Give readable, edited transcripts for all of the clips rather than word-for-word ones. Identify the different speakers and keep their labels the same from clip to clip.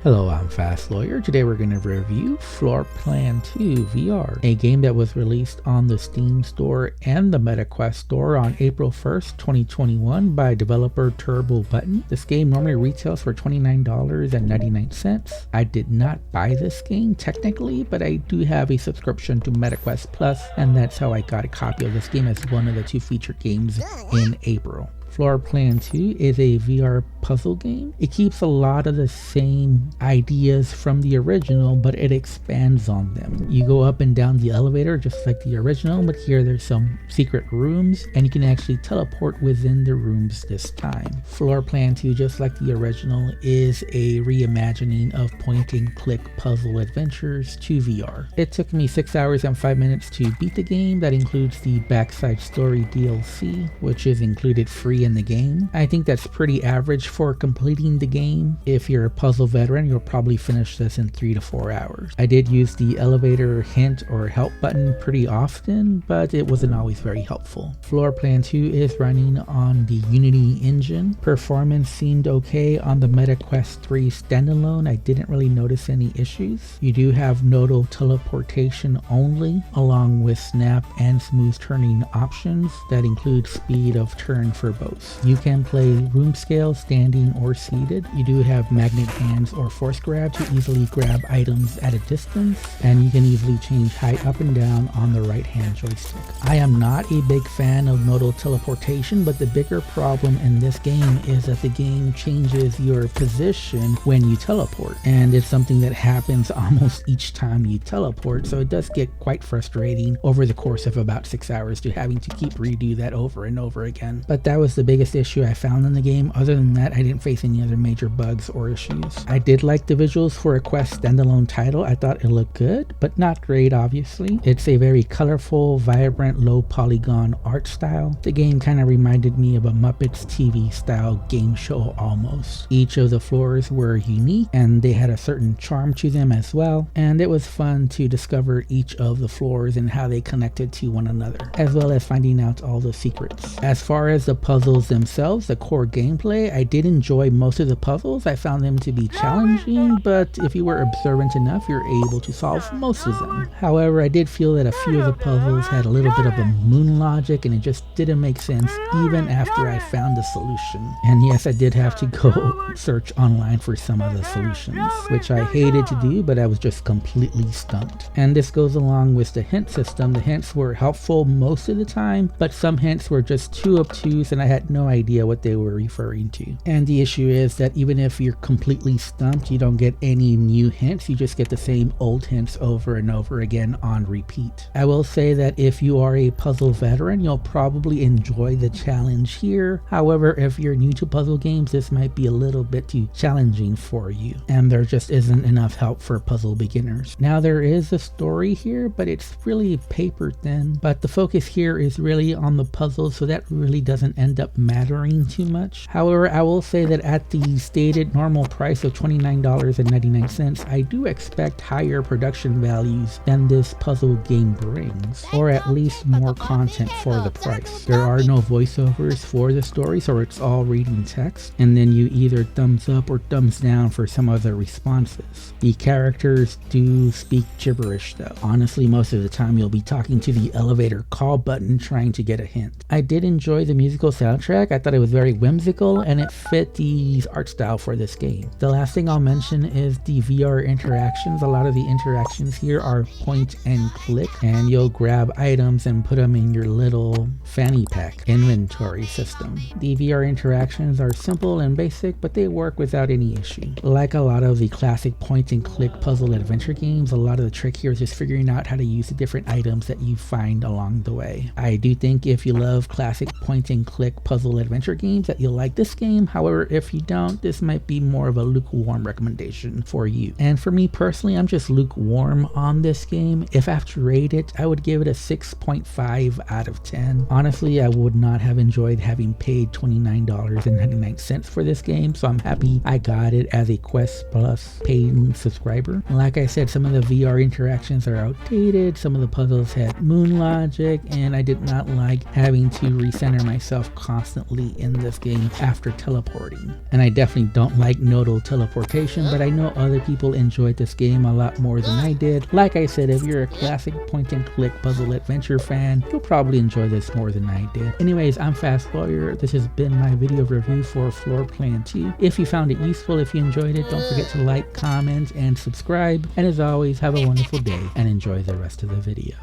Speaker 1: Hello, I'm Fast Lawyer. Today we're going to review Floor Plan 2 VR, a game that was released on the Steam store and the MetaQuest store on April 1st, 2021 by developer Turbo Button. This game normally retails for $29.99. I did not buy this game technically, but I do have a subscription to MetaQuest Plus, and that's how I got a copy of this game as one of the two featured games in April. Floor Plan 2 is a VR puzzle game. It keeps a lot of the same ideas from the original, but it expands on them. You go up and down the elevator just like the original, but here there's some secret rooms and you can actually teleport within the rooms this time. Floor Plan 2, just like the original, is a reimagining of point and click puzzle adventures to VR. It took me 6 hours and 5 minutes to beat the game. That includes the Backside Story DLC, which is included free in the game. I think that's pretty average for completing the game. If you're a puzzle veteran, you'll probably finish this in 3 to 4 hours. I did use the elevator hint or help button pretty often, but it wasn't always very helpful. Floor Plan 2 is running on the Unity engine. Performance seemed okay on the MetaQuest 3 standalone. I didn't really notice any issues. You do have nodal teleportation only, along with snap and smooth turning options that include speed of turn for both. You can play room scale, standing or seated. You do have magnet hands or force grab to easily grab items at a distance, and you can easily change height up and down on the right hand joystick. I am not a big fan of nodal teleportation, but the bigger problem in this game is that the game changes your position when you teleport, and it's something that happens almost each time you teleport, so it does get quite frustrating over the course of about 6 hours to having to keep redo that over and over again. But that was the biggest issue I found in the game. Other than that, I didn't face any other major bugs or issues. I did like the visuals for a Quest standalone title. I thought it looked good, but not great obviously. It's a very colorful, vibrant, low polygon art style. The game kind of reminded me of a Muppets TV style game show almost. Each of the floors were unique and they had a certain charm to them as well, and it was fun to discover each of the floors and how they connected to one another, as well as finding out all the secrets. As far as the puzzles themselves, the core gameplay, I did enjoy most of the puzzles. I found them to be challenging, but if you were observant enough, you're able to solve most of them. However, I did feel that a few of the puzzles had a little bit of a moon logic and it just didn't make sense even after I found the solution. And yes, I did have to go search online for some of the solutions, which I hated to do, but I was just completely stumped. And this goes along with the hint system. The hints were helpful most of the time, but some hints were just too obtuse and I had no idea what they were referring to. And the issue is that even if you're completely stumped, you don't get any new hints. You just get the same old hints over and over again on repeat. I will say that if you are a puzzle veteran, you'll probably enjoy the challenge here. However, if you're new to puzzle games, this might be a little bit too challenging for you, and there just isn't enough help for puzzle beginners. Now, there is a story here, but it's really paper thin, but the focus here is really on the puzzle, so that really doesn't end up mattering too much. However, I will say that at the stated normal price of $29.99, I do expect higher production values than this puzzle game brings, or at least more content for the price. There are no voiceovers for the story, so it's all reading text, and then you either thumbs up or thumbs down for some of the responses. The characters do speak gibberish though. Honestly, most of the time you'll be talking to the elevator call button trying to get a hint. I did enjoy the musical soundtrack. I thought it was very whimsical and it fit the art style for this game. The last thing I'll mention is the VR interactions. A lot of the interactions here are point and click, and you'll grab items and put them in your little fanny pack inventory system. The VR interactions are simple and basic, but they work without any issue. Like a lot of the classic point and click puzzle adventure games, a lot of the trick here is just figuring out how to use the different items that you find along the way. I do think if you love classic point and click puzzle adventure games that you'll like this game. However, if you don't, this might be more of a lukewarm recommendation for you. And for me personally, I'm just lukewarm on this game. If I have to rate it, I would give it a 6.5 out of 10. Honestly, I would not have enjoyed having paid $29.99 for this game, so I'm happy I got it as a Quest Plus paying subscriber. Like I said, some of the VR interactions are outdated, some of the puzzles had moon logic, and I did not like having to recenter myself constantly in this game after teleporting. And I definitely don't like nodal teleportation, but I know other people enjoyed this game a lot more than I did. Like I said, if you're a classic point and click puzzle adventure fan, you'll probably enjoy this more than I did. Anyways, I'm Fast Lawyer. This has been my video review for Floor Plan 2. If you found it useful, if you enjoyed it, don't forget to like, comment, and subscribe. And as always, have a wonderful day and enjoy the rest of the video.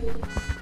Speaker 1: You